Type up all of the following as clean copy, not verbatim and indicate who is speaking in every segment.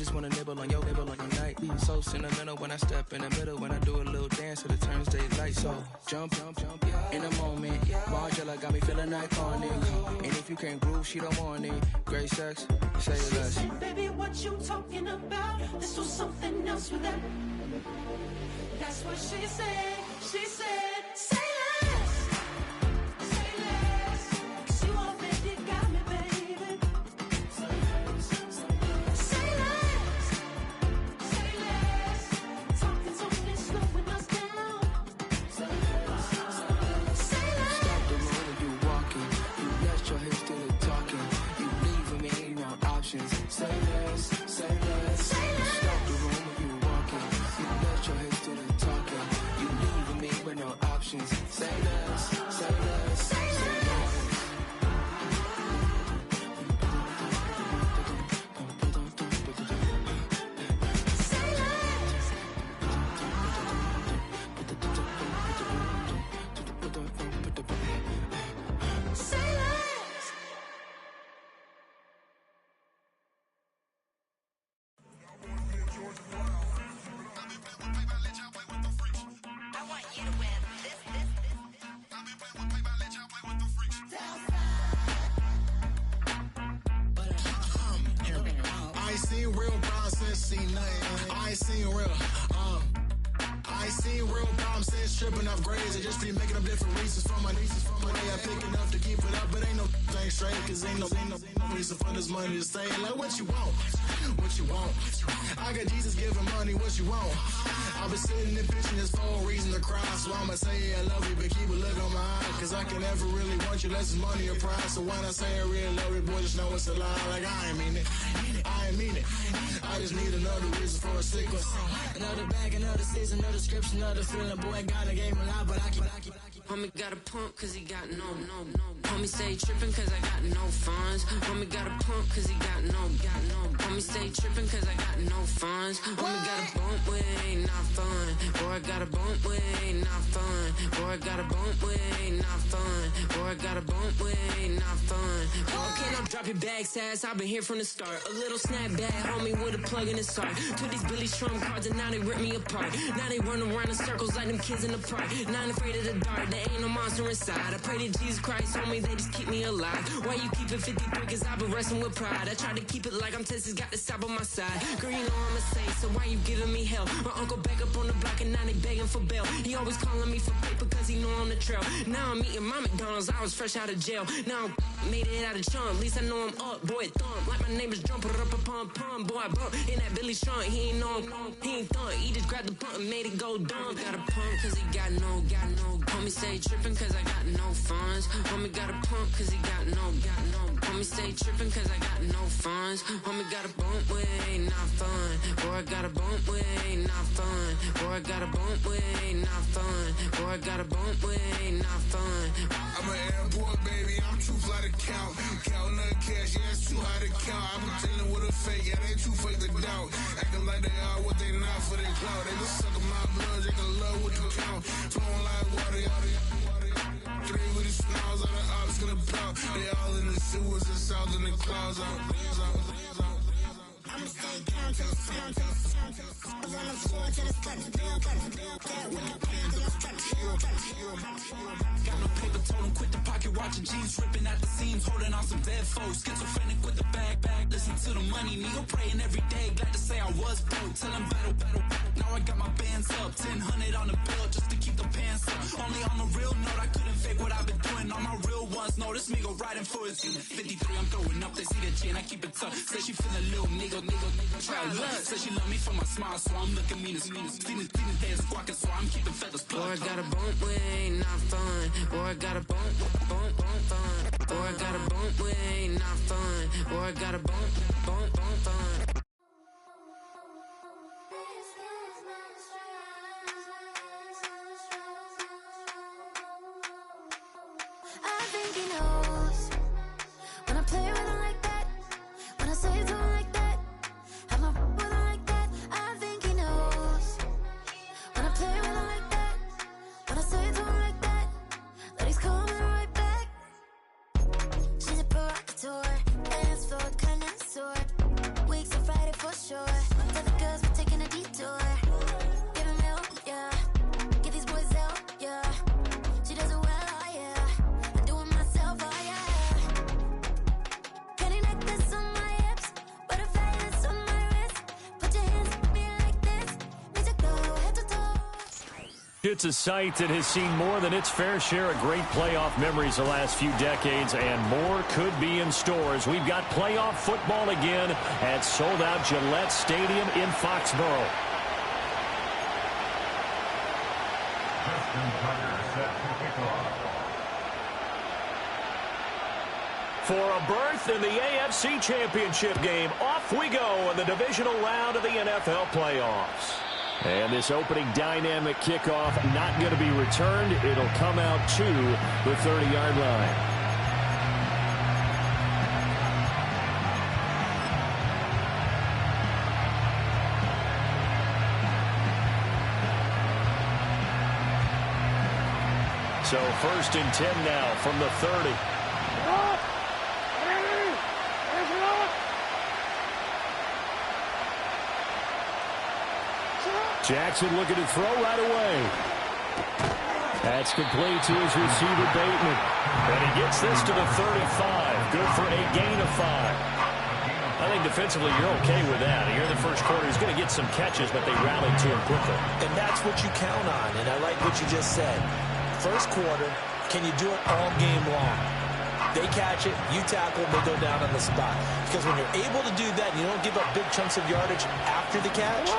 Speaker 1: just wanna nibble on your night. So sentimental when I step in the middle, when I do a little dance till it turns daylight. So jump, in the moment. Margella got me feeling iconic. And if you can't groove, she don't want it. Great sex, say it less.
Speaker 2: Baby, what you talking about? This was something else with that. That's what she said. She said, say less. Say less. 'Cause you already got me, baby. Say less. Say less. Talking's only slowing us down. Say less. Say less.
Speaker 1: Stop the room when you walking. You left your hips to the talking. You leaving me no options. Say less, say less.
Speaker 2: Say less.
Speaker 1: Stop the room when you walking. You left your hips to the talking. You leaving me with no options. Say less, say less, say less.
Speaker 3: I ain't seen real brown since seen nothing. I ain't seen real, I ain't seen real problems since tripping off grades. I just be making up different reasons for my nieces. For my day, I pick enough to keep it up, but ain't no thing straight. Cause ain't no reason for this money to stay. Like what you want, what you want. I got Jesus giving money, what you want. I've been sitting and pitching this for a reason to cry. So I'ma say I love you, but keep a look on my eye. Cause I can never really want you unless it's money or pride. So when I say I really love you, boy, just know it's a lie. Like I ain't mean it, I ain't mean it. I just need another reason for a sequence.
Speaker 4: Another bag, another season, another description, another feeling. Boy, got a game a lot, but I keep.
Speaker 5: Homie got a pump cause he got no. Homie stay trippin' cause I got no funds. Homie got a pump cause he got no. Homie stay trippin' cause I got no funds. Homie got a bump with ain't not fun. Boy, I got a bump with ain't not fun. Boy, I got a bump with ain't not fun. Boy, I got a bump with ain't not fun. Okay, now drop your bag, sass. I've been here from the start. A little snapback, homie, with a plug in his heart. Took these Billy Strum cards and now they rip me apart. Now they run around in circles like them kids in the park. Not afraid of the dark, there ain't no monster inside. I pray to Jesus Christ, homie, they just keep me alive. Why you keep it 53? Cause I've been wrestling with pride. I try to keep it like I'm Texas, got the stop on my side. Girl, you know I'm a saint, so why you giving me hell? My uncle back up on the block and now they begging for bail. He always calling me for paper cause he know I'm the trail. Now I'm eating my McDonald's, I was fresh out of jail. Now I made it out of chum, at least I know I'm up, boy, thump. Like my neighbor's jumper up a pum. Boy, I bump in that Billy Strong, he ain't know him, he ain't thump. He just grabbed the pump and made it go dumb. Got a pump cause he got no. Homie stay trippin' cause I got no funds. Homie got a pump cause he got no. Homie stay trippin' cause I got no funds. Homie got a bump with ain't not fun. Boy, I got a bump with ain't not fun. Boy, I got a bump with ain't not fun. Boy, I got a bump with ain't not fun.
Speaker 3: I'm an airport baby, I'm too fly to count. Counting the cash, yeah, it's too high to count. I'm dealing with a fake, yeah, they too fake to doubt. Acting like they are what they not for their clout. They just suckin' my blood, they can love what you count. Flowing like water, three with the smiles, all the ops gonna pop. They all in the sewers and south in the clouds. I'ma stay down to the sound, to the sound. I was on the floor to the cut.
Speaker 6: Got no paper, told him quit the pocket, watching jeans ripping at the seams, holding on some dead foes. Schizophrenic with the bag, listen to the money, nigga praying every day. Glad to say I was broke, tell him battle. Now I got my bands up, 1000 on the bill just to keep the pants up. Only on the real note, I couldn't fake what I've been doing. All my real ones know this nigga riding for his 53, I'm throwing up, they see the chain, I keep it tough. Say she feelin' little nigga, try luck. Say she love me for my smile, so I'm looking mean as mean. Seen his days squawking, so I'm keeping feathers plugged.
Speaker 5: Boy, I got a bump with ain't not fun. Boy, I got a bump fun. Boy, I got a bump with ain't not fun. Boy, I got a bump fun.
Speaker 2: I think he knows when I play with him like that, when I say it to him like that, have my with him like that. I think he knows when I play with him like that, when I say it to him like that, that he's coming right back. She's a provocateur, dance floor connoisseur, weeks
Speaker 7: It's a site that has seen more than its fair share of great playoff memories the last few decades, and more could be in stores. We've got playoff football again at sold-out Gillette Stadium in Foxborough. For a berth in the AFC Championship game, off we go in the divisional round of the NFL playoffs. And this opening dynamic kickoff not going to be returned. It'll come out to the 30-yard line. So 1st and 10 now from the 30. Jackson looking to throw right away. That's complete to his receiver, Bateman. And he gets this to the 35. Good for a gain of 5. I think defensively you're okay with that. Here in the first quarter, he's going to get some catches, but they rallied to him quickly.
Speaker 8: And that's what you count on, and I like what you just said. First quarter, can you do it all game long? They catch it, you tackle, they go down on the spot. Because when you're able to do that, and you don't give up big chunks of yardage after the catch,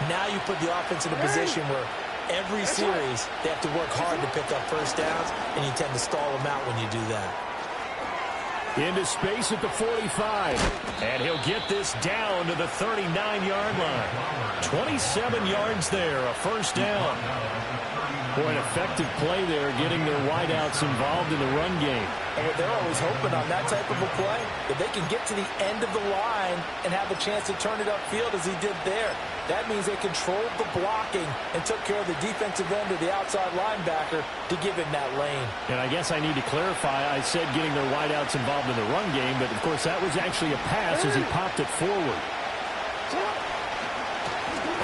Speaker 8: now you put the offense in a position where every series they have to work hard to pick up first downs, and you tend to stall them out when you do that.
Speaker 7: Into space at the 45. And he'll get this down to the 39-yard line. 27 yards there, a first down. Boy, an effective play there, getting their wideouts involved in the run game.
Speaker 8: And they're always hoping on that type of a play, that they can get to the end of the line and have a chance to turn it upfield as he did there. That means they controlled the blocking and took care of the defensive end of the outside linebacker to give him that lane.
Speaker 7: And I guess I need to clarify, I said getting their wideouts involved in the run game, but of course that was actually a pass as he popped it forward.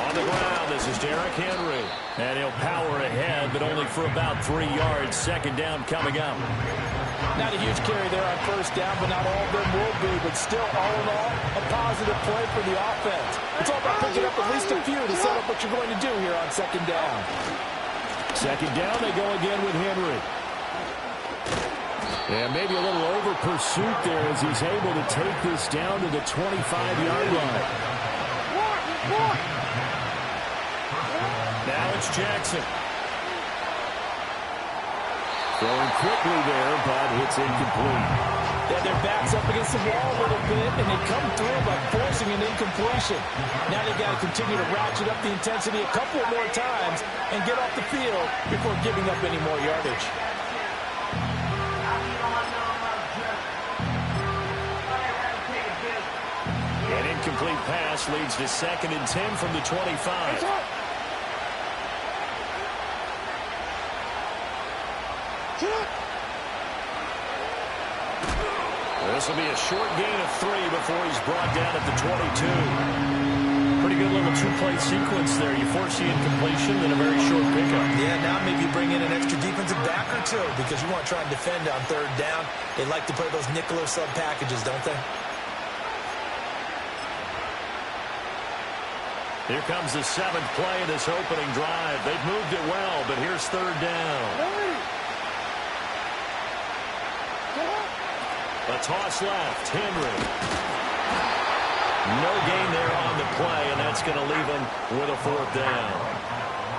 Speaker 7: On the ground, this is Derrick Henry. And he'll power ahead, but only for about 3 yards. Second down coming up.
Speaker 8: Not a huge carry there on first down, but not all of them will be. But still, all in all, a positive play for the offense. It's all about picking up at least a few to set up what you're going to do here on second down.
Speaker 7: Second down, they go again with Henry. And maybe a little over pursuit there as he's able to take this down to the 25-yard line. Now it's Jackson. Throwing quickly there, but it's incomplete.
Speaker 8: Yeah, their back's up against the wall a little bit, and they come through by forcing an incompletion. Now they've got to continue to ratchet up the intensity a couple more times and get off the field before giving up any more yardage.
Speaker 7: An incomplete pass leads to 2nd and 10 from the 25. This will be a short gain of 3 before he's brought down at the 22. Pretty good little two-play sequence there. You force the incompletion, then a very short pickup.
Speaker 8: Yeah, now maybe bring in an extra defensive back or two because you want to try and defend on third down. They like to play those nickel or sub packages, don't they?
Speaker 7: Here comes the 7th play of this opening drive. They've moved it well, but here's third down. A toss left. Henry. No gain there on the play, and that's going to leave him with a 4th down.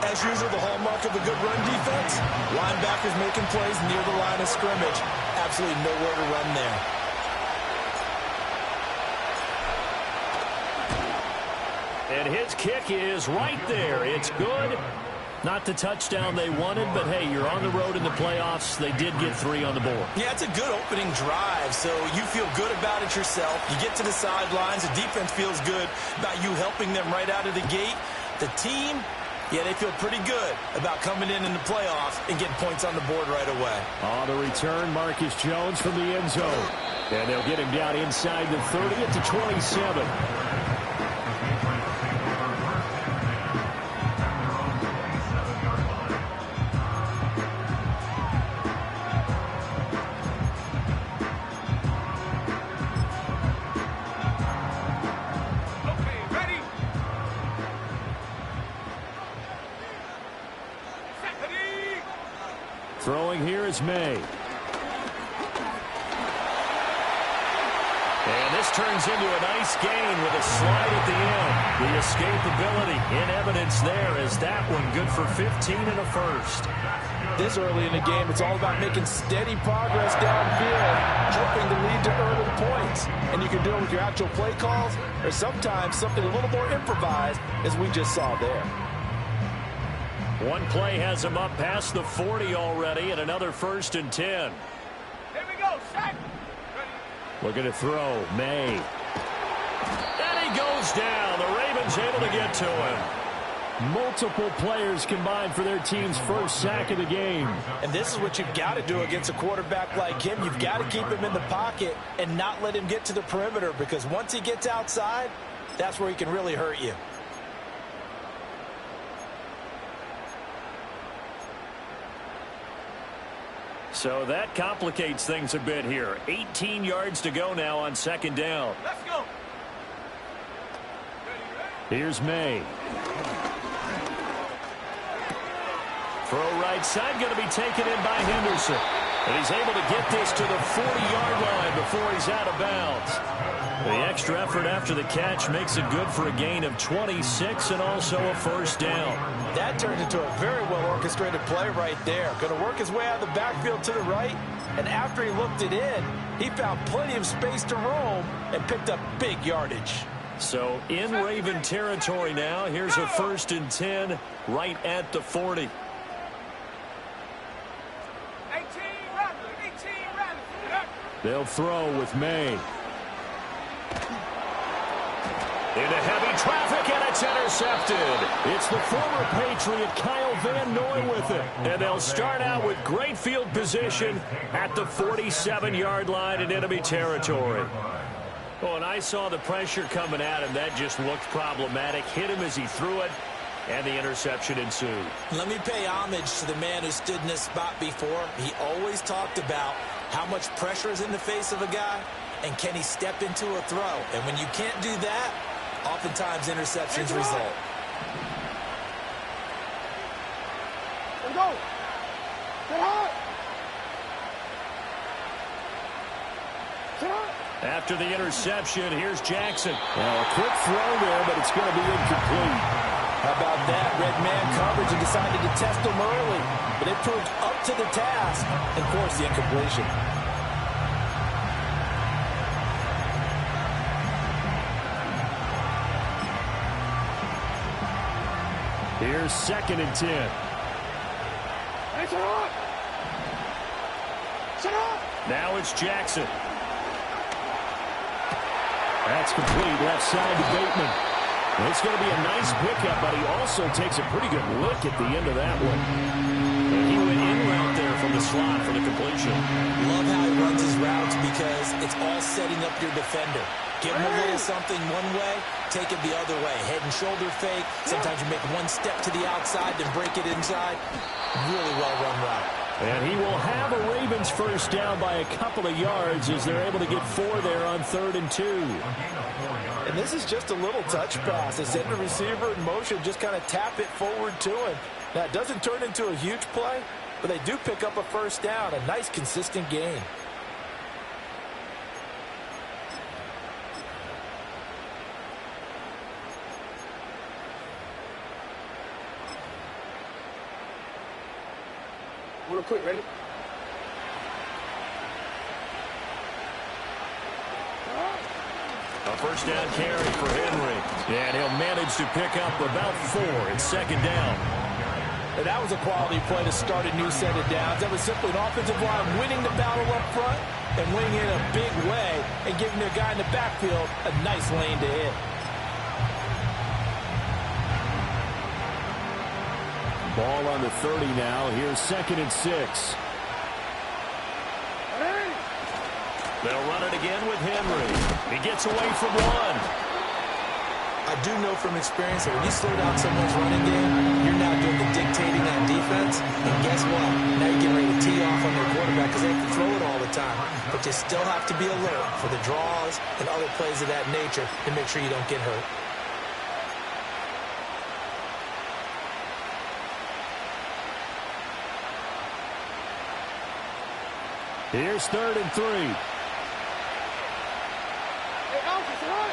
Speaker 8: As usual, the hallmark of a good run defense, linebackers making plays near the line of scrimmage. Absolutely nowhere to run there.
Speaker 7: And his kick is right there. It's good. Not the touchdown they wanted, but hey, you're on the road in the playoffs. They did get 3 on the board.
Speaker 8: Yeah, it's a good opening drive, so you feel good about it yourself. You get to the sidelines. The defense feels good about you helping them right out of the gate. The team, yeah, they feel pretty good about coming in the playoffs and getting points on the board right away.
Speaker 7: On the return, Marcus Jones from the end zone. And they'll get him down inside the 30 at the 27. Throwing here is May. And this turns into a nice gain with a slide at the end. The escapability in evidence there as that one good for 15 and a first.
Speaker 8: This early in the game, it's all about making steady progress downfield, hoping to lead to early points. And you can do it with your actual play calls or sometimes something a little more improvised as we just saw there.
Speaker 7: One play has him up past the 40 already and another 1st and 10.
Speaker 9: Here we go, sack.
Speaker 7: Looking to throw, May. And he goes down. The Ravens able to get to him. Multiple players combined for their team's first sack of the game.
Speaker 8: And this is what you've got to do against a quarterback like him. You've got to keep him in the pocket and not let him get to the perimeter, because once he gets outside, that's where he can really hurt you.
Speaker 7: So that complicates things a bit here. 18 yards to go now on 2nd down.
Speaker 9: Let's go.
Speaker 7: Here's May. Throw right side, going to be taken in by Henderson. And he's able to get this to the 40-yard line before he's out of bounds. The extra effort after the catch makes it good for a gain of 26 and also a 1st down.
Speaker 8: That turned into a very well-orchestrated play right there. Going to work his way out of the backfield to the right, and after he looked it in, he found plenty of space to roam and picked up big yardage.
Speaker 7: So in Raven territory now, here's a 1st and 10 right at the 40.
Speaker 9: 18 Rattler.
Speaker 7: They'll throw with May. Into heavy traffic, and it's intercepted. It's the former Patriot Kyle Van Noy with it. And they'll start out with great field position at the 47-yard line in enemy territory. Oh, and I saw the pressure coming at him. That just looked problematic. Hit him as he threw it, and the interception ensued.
Speaker 8: Let me pay homage to the man who stood in this spot before. He always talked about how much pressure is in the face of a guy, and can he step into a throw. And when you can't do that, oftentimes interceptions result.
Speaker 9: Let's go. Get hot.
Speaker 7: After the interception, here's Jackson. Well, a quick throw there, but it's going to be incomplete.
Speaker 8: How about that? Red man coverage and decided to test him early, but it proved up to the task and forced the incompletion.
Speaker 7: Here's 2nd and 10.
Speaker 9: Hey, shut up. Shut up.
Speaker 7: Now it's Jackson. That's complete. Left side to Bateman. It's going to be a nice pickup, but he also takes a pretty good lick at the end of that one. And he went in route there from the slot for the completion.
Speaker 8: Love how he runs his routes because it's all setting up your defender. Give him a little something one way, take it the other way. Head and shoulder fake. Sometimes you make one step to the outside, then break it inside. Really well-run route.
Speaker 7: And he will have a Ravens 1st down by a couple of yards as they're able to get 4 there on 3rd and 2.
Speaker 8: And this is just a little touch pass. They send the receiver in motion, just kind of tap it forward to him. Now, it doesn't turn into a huge play, but they do pick up a 1st down, a nice, consistent gain.
Speaker 9: Real quick, ready?
Speaker 7: A 1st down carry for Henry. And he'll manage to pick up about 4 in 2nd down.
Speaker 8: And that was a quality play to start a new set of downs. That was simply an offensive line winning the battle up front and winning in a big way and giving their guy in the backfield a nice lane to hit.
Speaker 7: Ball on the 30 now. Here's 2nd and 6. They'll run it again with Henry. He gets away from one.
Speaker 8: I do know from experience that when you slow down someone's running game, you're now doing the dictating on defense. And guess what? Now you're getting ready to tee off on their quarterback because they have to throw it all the time. But you still have to be alert for the draws and other plays of that nature to make sure you don't get hurt.
Speaker 7: Here's 3rd and 3.
Speaker 9: Hey, Alex, it's all right.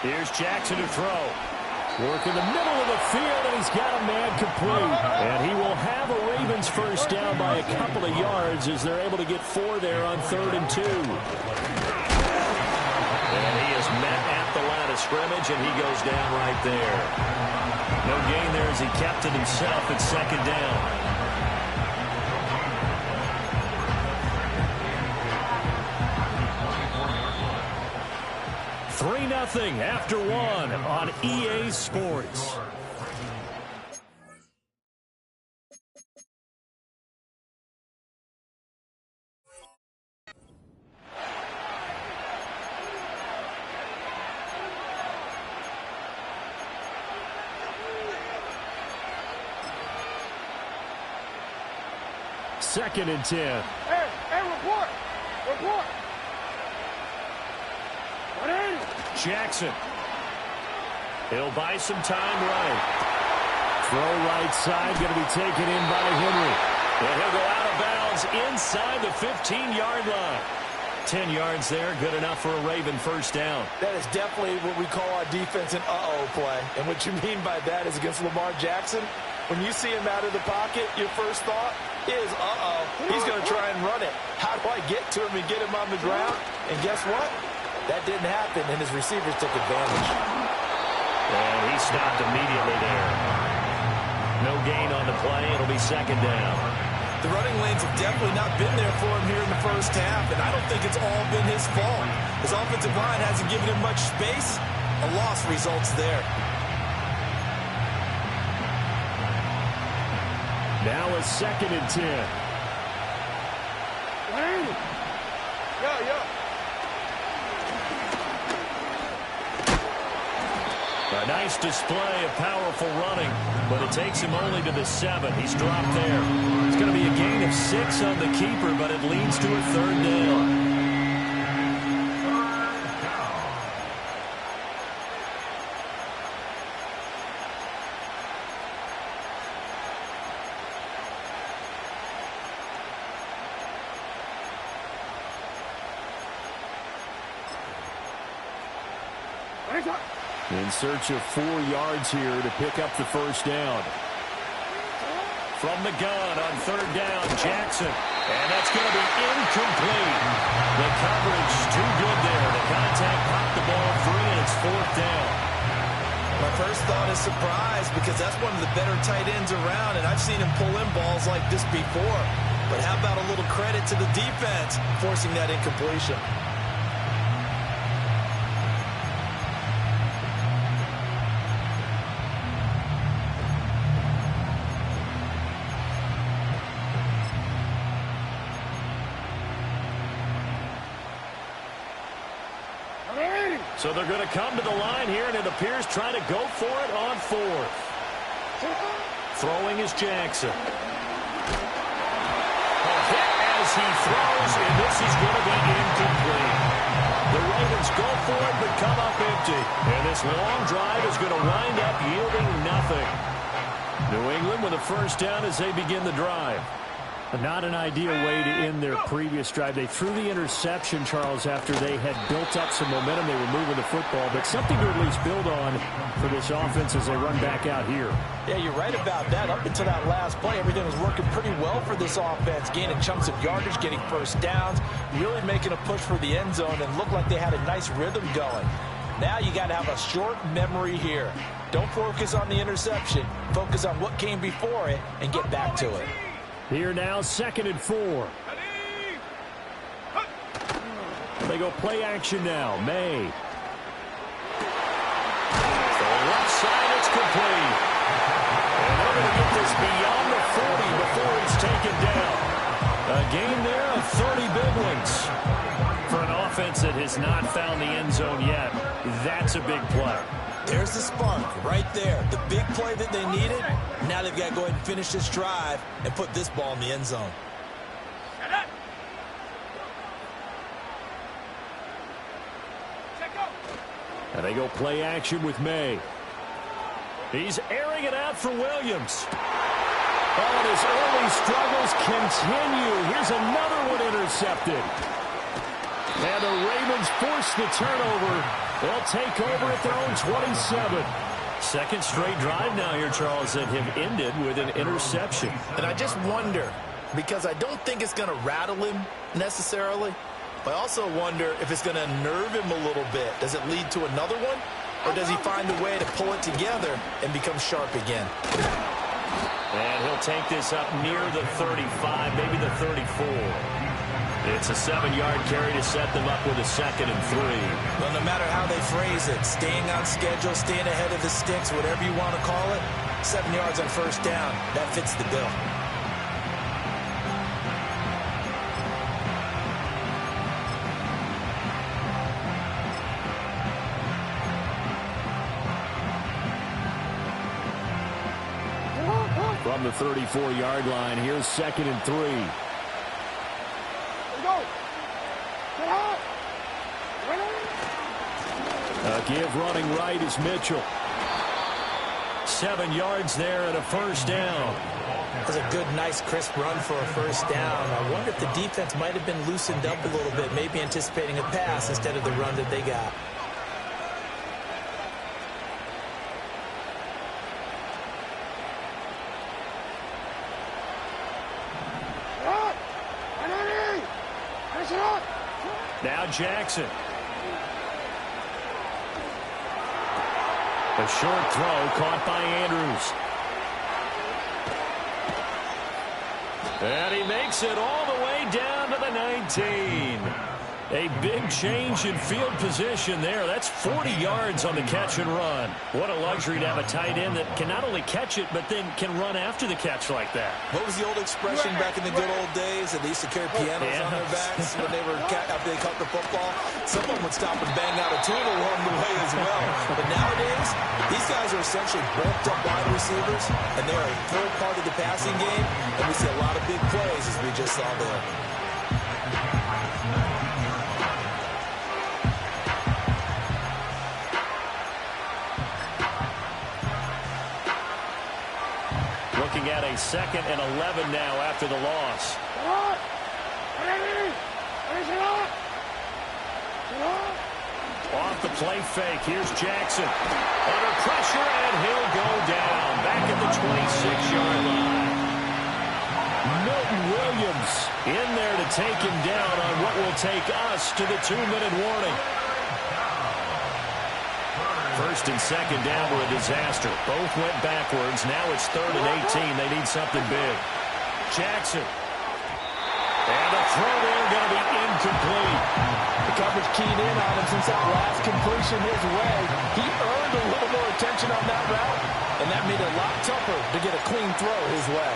Speaker 7: Here's Jackson to throw. Work in the middle of the field, and he's got a man complete. And he will have a Ravens first down by a couple of yards as they're able to get 4 there on 3rd and 2. And he is met at the line of scrimmage, and he goes down right there. No gain there as he kept it himself at 2nd down. 3-0 after 1 on EA Sports. Second and 10.
Speaker 9: Hey, report.
Speaker 7: Jackson. He'll buy some time right. Throw right side, going to be taken in by Henry. And he'll go out of bounds inside the 15-yard line. 10 yards there, good enough for a Raven first down.
Speaker 8: That is definitely what we call our defense an uh-oh play. And what you mean by that is against Lamar Jackson, when you see him out of the pocket, your first thought is, uh-oh, he's going to try and run it. How do I get to him and get him on the ground? And guess what? That didn't happen, and his receivers took advantage.
Speaker 7: And he stopped immediately there. No gain on the play. It'll be 2nd down.
Speaker 8: The running lanes have definitely not been there for him here in the first half, and I don't think it's all been his fault. His offensive line hasn't given him much space. A loss results there.
Speaker 7: Now a 2nd and 10.
Speaker 9: Yeah.
Speaker 7: A nice display of powerful running, but it takes him only to the 7. He's dropped there. It's going to be a gain of 6 on the keeper, but it leads to a 3rd down. In search of 4 yards here to pick up the first down. From the gun on 3rd down, Jackson. And that's going to be incomplete. The coverage too good there. The contact popped the ball free, and it's 4th down.
Speaker 8: My first thought is surprise, because that's one of the better tight ends around, and I've seen him pull in balls like this before. But how about a little credit to the defense forcing that incompletion?
Speaker 7: So they're going to come to the line here, and it appears trying to go for it on 4th. Throwing is Jackson. A hit as he throws, and this is going to be incomplete. The Ravens go for it, but come up empty. And this long drive is going to wind up yielding nothing. New England with a first down as they begin the drive. Not an ideal way to end their previous drive. They threw the interception, Charles, after they had built up some momentum. They were moving the football, but something to at least build on for this offense as they run back out here.
Speaker 8: Yeah, you're right about that. Up until that last play, everything was working pretty well for this offense, gaining chunks of yardage, getting first downs, really making a push for the end zone, and looked like they had a nice rhythm going. Now you got to have a short memory here. Don't focus on the interception. Focus on what came before it and get back to it.
Speaker 7: Here now, 2nd and 4. They go play action now. May. The left side, it's complete. And they're going to get this beyond the 40 before it's taken down. A gain there of 30 big ones. For an offense that has not found the end zone yet, that's a big play.
Speaker 8: There's the spark right there. The big play that they needed. Now they've got to go ahead and finish this drive and put this ball in the end zone.
Speaker 7: And they go play action with May. He's airing it out for Williams. Oh, and his early struggles continue. Here's another one intercepted. And the Ravens force the turnover. They'll take over at their own 27. Second straight drive now here, Charles, that have ended with an interception.
Speaker 8: And I just wonder, because I don't think it's going to rattle him necessarily, but I also wonder if it's going to unnerve him a little bit. Does it lead to another one? Or does he find a way to pull it together and become sharp again?
Speaker 7: And he'll take this up near the 35, maybe the 34. It's a 7-yard carry to set them up with a 2nd and 3.
Speaker 8: Well, no matter how they phrase it, staying on schedule, staying ahead of the sticks, whatever you want to call it, 7 yards on first down, that fits the bill.
Speaker 7: From the 34-yard line, here's 2nd and 3. Give running right is Mitchell. 7 yards there and a first down.
Speaker 8: That's a good, nice, crisp run for a first down. I wonder if the defense might have been loosened up a little bit, maybe anticipating a pass instead of the run that they got.
Speaker 7: Now Jackson. A short throw caught by Andrews. And he makes it all the way down to the 19. A big change in field position there. That's 40 yards on the catch and run. What a luxury to have a tight end that can not only catch it, but then can run after the catch like that.
Speaker 8: What was the old expression back in the good old days that they used to carry pianos on their backs when they caught the football? Someone would stop and bang out a tune along the way as well. But nowadays, these guys are essentially bulked up wide receivers, and they are a full part of the passing game, and we see a lot of big plays as we just saw there.
Speaker 7: Looking at a 2nd and 11 now after the loss. Off the play fake. Here's Jackson. Under pressure, and he'll go down. Back at the 26-yard line. Milton Williams in there to take him down on what will take us to the 2-minute warning. 1st and 2nd down were a disaster. Both went backwards. Now it's 3rd and 18. They need something big. Jackson. And a throw there going to be incomplete.
Speaker 10: The coverage keyed in on him since that last completion his way. He earned a little more attention on that route, and that made it a lot tougher to get a clean throw his way.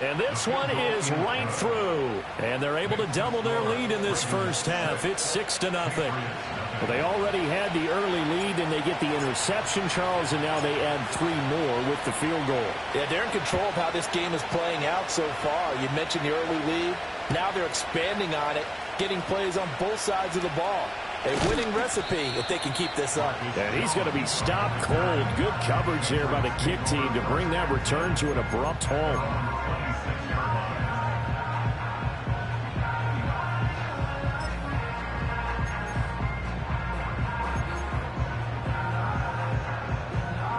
Speaker 7: And this one is right through. And they're able to double their lead in this first half. It's 6-0. Well, they already had the early lead, and they get the interception, Charles, and now they add 3 more with the field goal.
Speaker 10: Yeah, they're in control of how this game is playing out so far. You mentioned the early lead. Now they're expanding on it, getting plays on both sides of the ball. A winning recipe if they can keep this up.
Speaker 7: And he's going to be stopped cold. Good coverage here by the kick team to bring that return to an abrupt halt.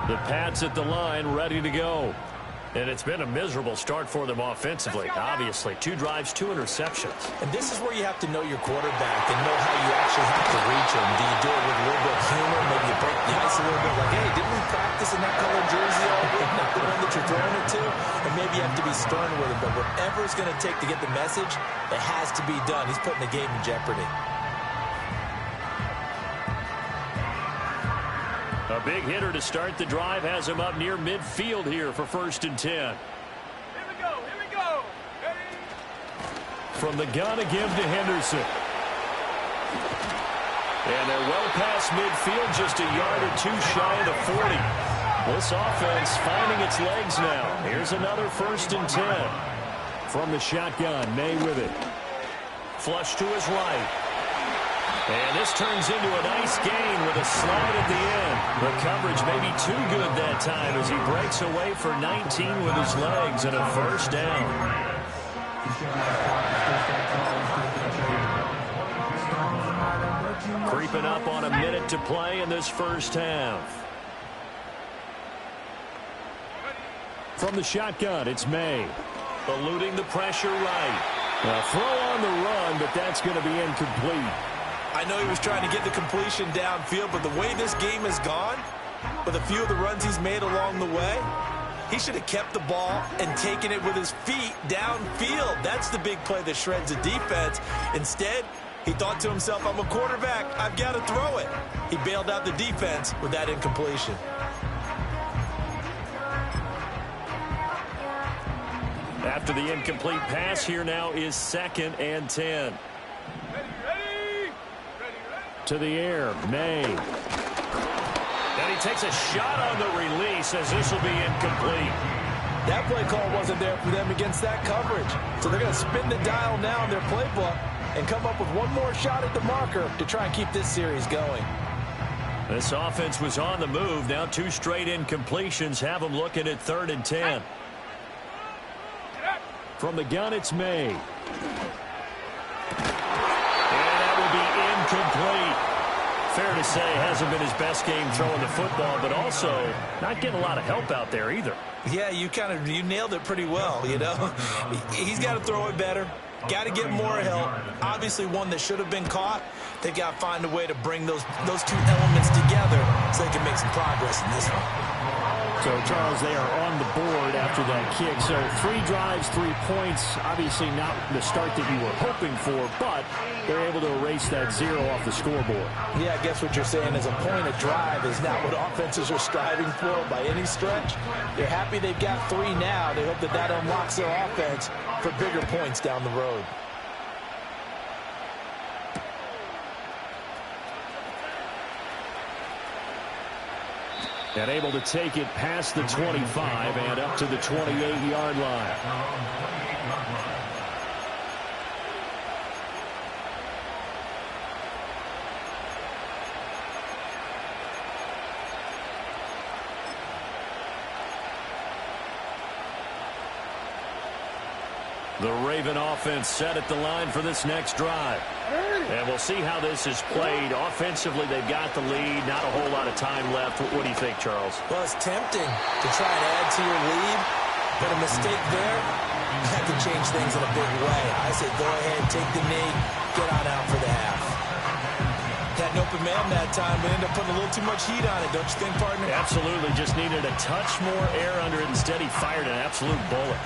Speaker 7: The Pats at the line, ready to go. And it's been a miserable start for them offensively. Obviously, 2 drives, 2 interceptions.
Speaker 8: And this is where you have to know your quarterback and know how you actually have to reach him. Do you do it with a little bit of humor? Maybe you break the ice a little bit. Like, hey, didn't we practice in that colored jersey all week? Not the one that you're throwing it to? And maybe you have to be stern with him. But whatever it's going to take to get the message, it has to be done. He's putting the game in jeopardy.
Speaker 7: A big hitter to start the drive has him up near midfield here for 1st and 10.
Speaker 9: Here we go. Ready?
Speaker 7: From the gun again to Henderson. And they're well past midfield, just a yard or 2 shy of the 40. This offense finding its legs now. Here's another 1st and 10. From the shotgun, May with it. Flush to his right. And this turns into a nice gain with a slide at the end. The coverage may be too good that time as he breaks away for 19 with his legs and a first down. Creeping up on a minute to play in this first half. From the shotgun, it's May. Eluding the pressure right. A throw on the run, but that's going to be incomplete.
Speaker 8: I know he was trying to get the completion downfield, but the way this game has gone, with a few of the runs he's made along the way, he should have kept the ball and taken it with his feet downfield. That's the big play that shreds the defense. Instead, he thought to himself, I'm a quarterback, I've got to throw it. He bailed out the defense with that incompletion.
Speaker 7: After the incomplete pass, here now is 2nd and 10. To the air, May. And he takes a shot on the release as this will be incomplete.
Speaker 8: That play call wasn't there for them against that coverage. So they're going to spin the dial now in their playbook and come up with one more shot at the marker to try and keep this series going.
Speaker 7: This offense was on the move. Now 2 straight incompletions have them looking at 3rd and 10. From the gun, it's May. And that will be incomplete. Fair to say, hasn't been his best game throwing the football, but also not getting a lot of help out there either.
Speaker 8: Yeah, you nailed it pretty well, you know. He's got to throw it better. Got to get more help. Obviously one that should have been caught. They got to find a way to bring those 2 elements together so they can make some progress in this one.
Speaker 11: So, Charles, they are on the board after that kick. So 3 drives, 3 points. Obviously not the start that you were hoping for, but they're able to erase that 0 off the scoreboard.
Speaker 8: Yeah, I guess what you're saying is a point a drive is not what offenses are striving for by any stretch. They're happy they've got 3 now. They hope that that unlocks their offense for bigger points down the road.
Speaker 11: And able to take it past the 25 and up to the 28-yard line.
Speaker 7: The Raven offense set at the line for this next drive. And we'll see how this is played. Offensively, they've got the lead. Not a whole lot of time left. What do you think, Charles?
Speaker 8: Well, it's tempting to try and add to your lead, but a mistake there, that could change things in a big way. I say go ahead, take the knee, get on out for the half. Had an open man that time, but ended up putting a little too much heat on it, don't you think, partner?
Speaker 7: Absolutely. Just needed a touch more air under it. Instead, he fired an absolute bullet.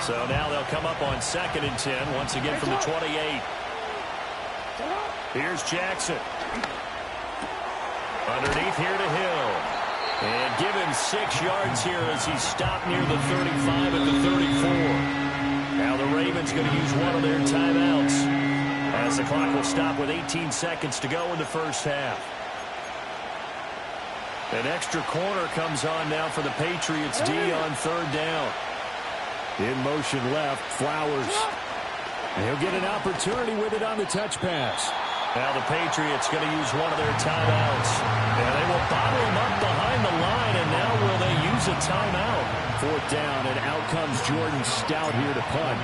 Speaker 7: So now they'll come up on 2nd and 10, once again from the 28. Here's Jackson. Underneath here to Hill. And give him 6 yards here as he stopped near the 35 at the 34. Now the Ravens going to use one of their timeouts as the clock will stop with 18 seconds to go in the first half. An extra corner comes on now for the Patriots D on 3rd down.
Speaker 11: In motion left, Flowers. And he'll get an opportunity with it on the touch pass.
Speaker 7: Now the Patriots going to use one of their timeouts. And they will bottle him up behind the line, and now will they use a timeout?
Speaker 11: 4th down, and out comes Jordan Stout here to punt.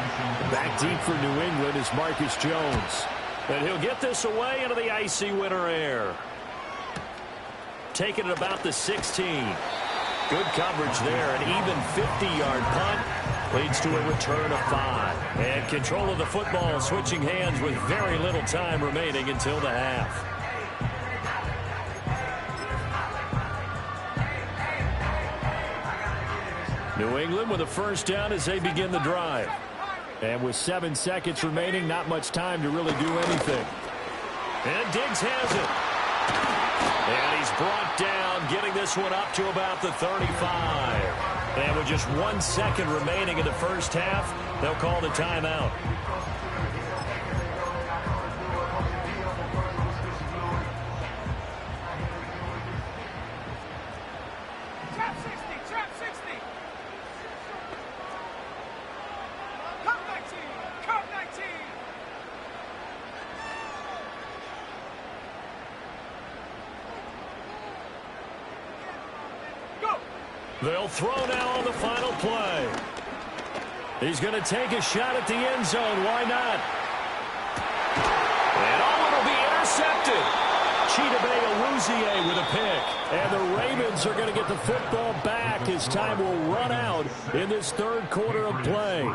Speaker 11: Back deep for New England is Marcus Jones.
Speaker 7: And he'll get this away into the icy winter air. Taking it about the 16. Good coverage there. An even 50-yard punt leads to a return of 5. And control of the football switching hands with very little time remaining until the half.
Speaker 11: New England with a first down as they begin the drive. And with 7 seconds remaining, not much time to really do anything.
Speaker 7: And Diggs has it. And he's brought down, getting this one up to about the 35. And with just 1 second remaining in the first half, they'll call the timeout.
Speaker 9: Trap 60, trap 60.
Speaker 7: They'll throw now on the final play. He's going to take a shot at the end zone. Why not? And it'll be intercepted. Chidobe Awuzie with a pick. And the Ravens are going to get the football back as time will run out in this third quarter of play.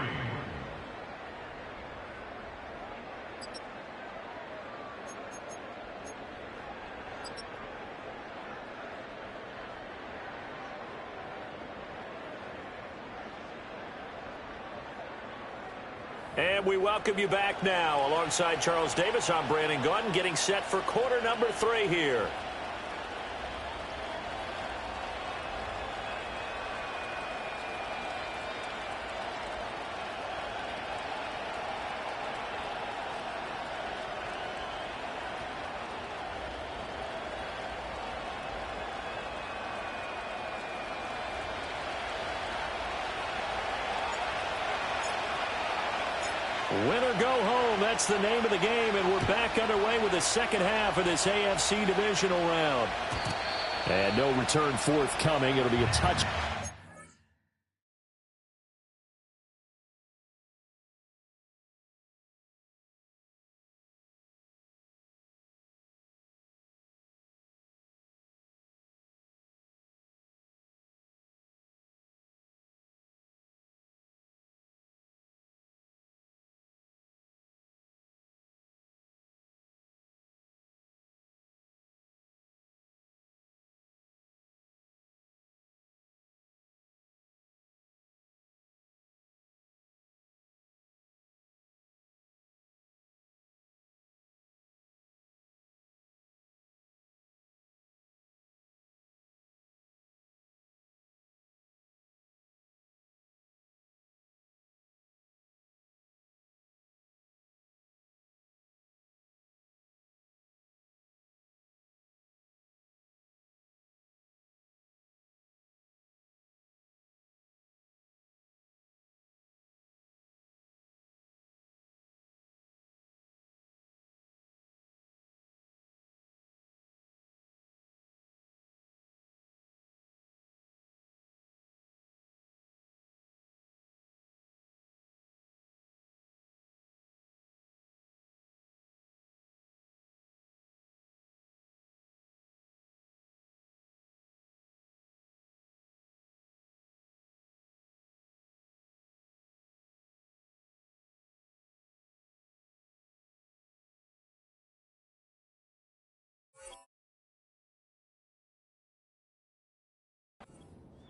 Speaker 7: And we welcome you back now. Alongside Charles Davis, I'm Brandon Gaudin, getting set for quarter number 3 here. Win or go home, that's the name of the game, and we're back underway with the second half of this AFC divisional round. And no return forthcoming. It'll be a touch.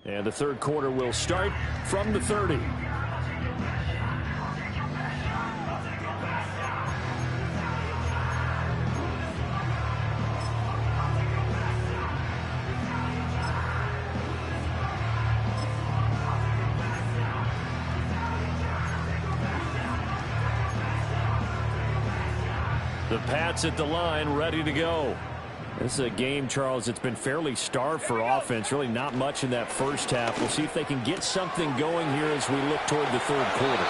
Speaker 7: And the third quarter will start from the 30. The Pats at the line, ready to go. This is a game, Charles, that's been fairly starved for offense. Really not much in that first half. We'll see if they can get something going here as we look toward the third quarter.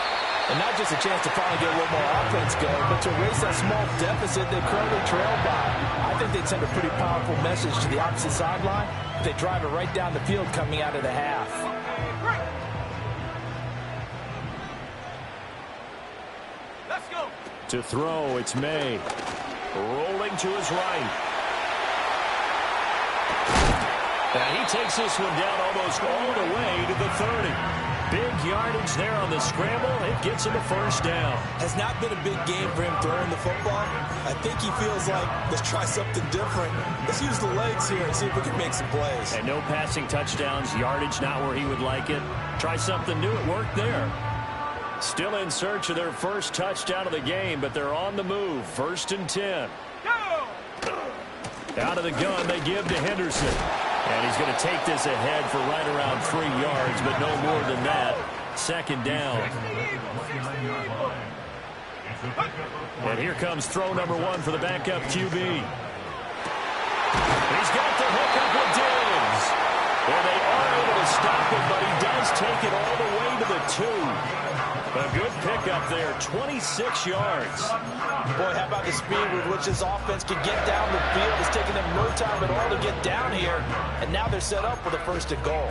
Speaker 8: And not just a chance to finally get a little more offense going, but to erase that small deficit they currently trailed by. I think they'd send a pretty powerful message to the opposite sideline if they drive it right down the field coming out of the half.
Speaker 9: Let's go.
Speaker 7: To throw, it's May. Rolling to his right. And he takes this one down almost all the way to the 30. Big yardage there on the scramble. It gets him a first down.
Speaker 8: Has not been a big game for him throwing the football. I think he feels like, let's try something different. Let's use the legs here and see if we can make some plays.
Speaker 7: And no passing touchdowns. Yardage not where he would like it. Try something new. It worked there. Still in search of their first touchdown of the game, but they're on the move. 1st and 10. Out of the gun, they give to Henderson. And he's going to take this ahead for right around 3 yards, but no more than that. 2nd down. And here comes throw number 1 for the backup QB. He's got the hook up with Diggs. And they are able to stop it, but he does take it all the way to the 2. A good pickup there, 26 yards.
Speaker 8: Boy, how about the speed with which this offense can get down the field? It's taking them no time at all to get down here, and now they're set up for the 1st and goal.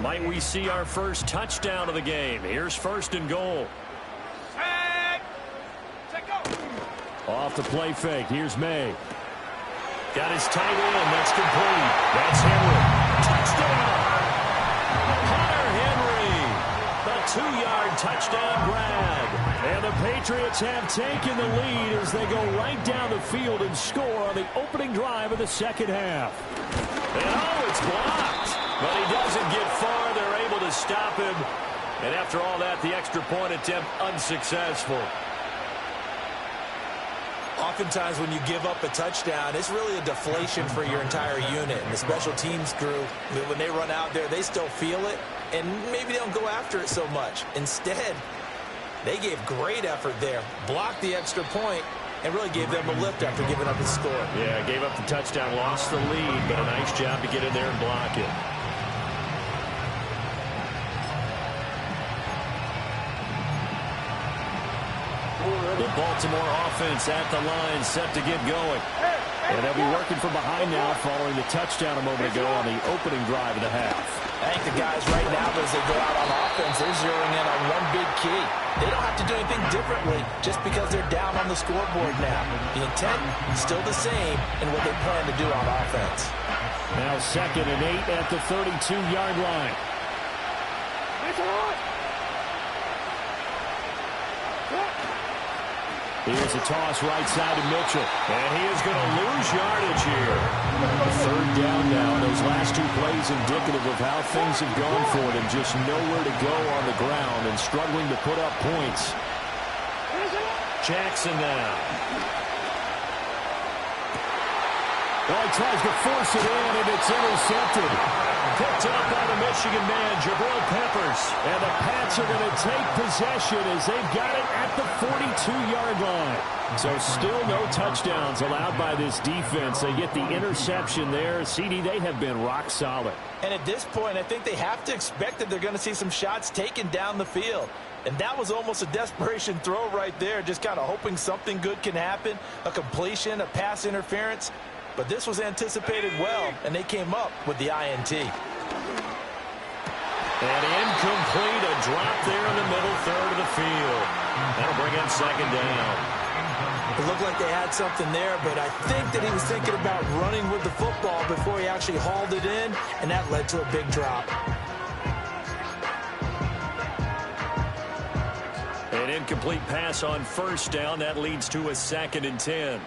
Speaker 7: Might we see our first touchdown of the game? Here's first and goal. Off the play fake. Here's May. Got his tight end. That's complete. That's Henry. Touchdown! Hunter Henry. A 2-yard touchdown grab. And the Patriots have taken the lead as they go right down the field and score on the opening drive of the second half. And it's blocked. But he doesn't get far. They're able to stop him. And after all that, the extra point attempt unsuccessful.
Speaker 8: Oftentimes when you give up a touchdown, it's really a deflation for your entire unit. And the special teams crew, when they run out there, they still feel it. And maybe they don't go after it so much. Instead, they gave great effort there, blocked the extra point, and really gave them a lift after giving up a score.
Speaker 7: Yeah, gave up the touchdown, lost the lead, but a nice job to get in there and block it. The Baltimore offense at the line, set to get going. And they'll be working from behind now following the touchdown a moment ago on the opening drive of the half.
Speaker 8: I think the guys right now, as they go out on offense, they're zeroing in on one big key. They don't have to do anything differently just because they're down on the scoreboard now. The intent is still the same in what they plan to do on offense.
Speaker 11: Now 2nd and 8 at the 32-yard line. Here's a toss right side to Mitchell.
Speaker 7: And he is going to lose yardage here.
Speaker 11: Third down now. Those last 2 plays indicative of how things have gone for them. Just nowhere to go on the ground and struggling to put up points.
Speaker 7: Jackson now.
Speaker 11: Well, he tries to force it in, and it's intercepted.
Speaker 7: Picked up by the Michigan man, Jabril Peppers.
Speaker 11: And the Pats are going to take possession as they've got it at the 42-yard line. So still no touchdowns allowed by this defense. They get the interception there. CD, they have been rock solid.
Speaker 8: And at this point, I think they have to expect that they're going to see some shots taken down the field. And that was almost a desperation throw right there, just kind of hoping something good can happen, a completion, a pass interference. But this was anticipated well, and they came up with the INT.
Speaker 7: And incomplete, a drop there in the middle third of the field. That'll bring in 2nd down.
Speaker 8: It looked like they had something there, but I think that he was thinking about running with the football before he actually hauled it in, and that led to a big drop.
Speaker 7: An incomplete pass on 1st down. That leads to a 2nd and 10.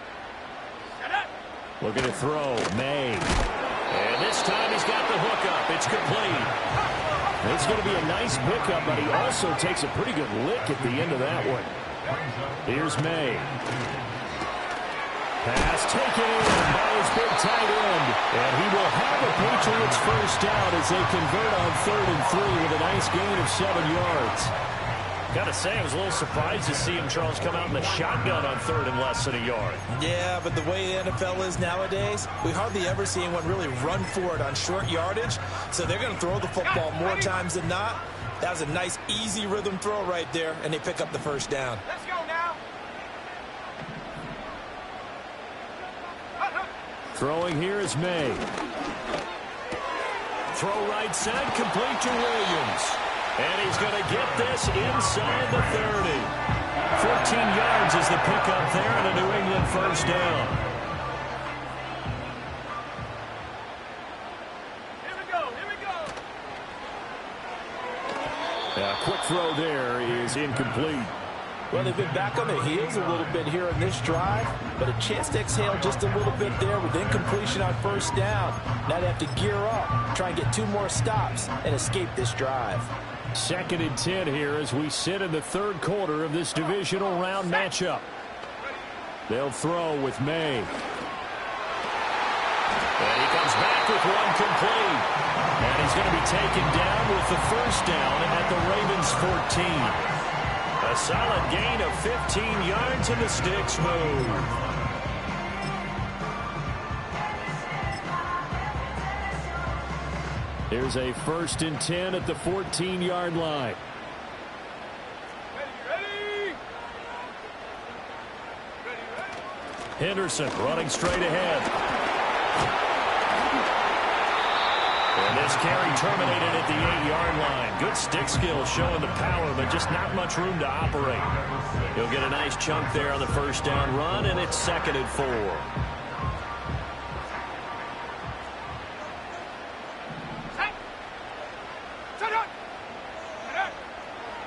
Speaker 11: Looking to throw, May.
Speaker 7: And this time he's got the hookup. It's complete.
Speaker 11: It's going to be a nice pickup, but he also takes a pretty good lick at the end of that one. Here's May. Pass taken in by his big tight end. And he will have the Patriots first down as they convert on 3rd and 3 with a nice gain of 7 yards.
Speaker 7: Got to say, I was a little surprised to see him, Charles, come out in the shotgun on 3rd and less than a yard.
Speaker 8: Yeah, but the way the NFL is nowadays, we hardly ever see anyone really run for it on short yardage. So they're going to throw the football more times than not. That was a nice, easy rhythm throw right there, and they pick up the first down.
Speaker 9: Let's go now.
Speaker 11: Throwing here is May.
Speaker 7: Throw right side, complete to Williams. And he's going to get this inside the 30. 14 yards is the pickup there, and a New England first down.
Speaker 9: Here we go, here we go.
Speaker 11: A quick throw there is incomplete.
Speaker 8: Well, they've been back on their heels a little bit here in this drive, but a chance to exhale just a little bit there with incompletion on 1st down. Now they have to gear up, try and get 2 more stops, and escape this drive.
Speaker 11: 2nd and 10 here as we sit in the 3rd quarter of this divisional round matchup. They'll throw with May.
Speaker 7: And he comes back with one complete. And he's going to be taken down with the first down at the Ravens 14. A solid gain of 15 yards and the sticks move.
Speaker 11: Here's a 1st and 10 at the 14-yard line.
Speaker 9: Ready.
Speaker 7: Henderson running straight ahead. And this
Speaker 11: His carry terminated at the 8-yard line. Good stick skill showing the power, but just not much room to operate. He'll get a nice chunk there on the first down run, and it's 2nd and 4.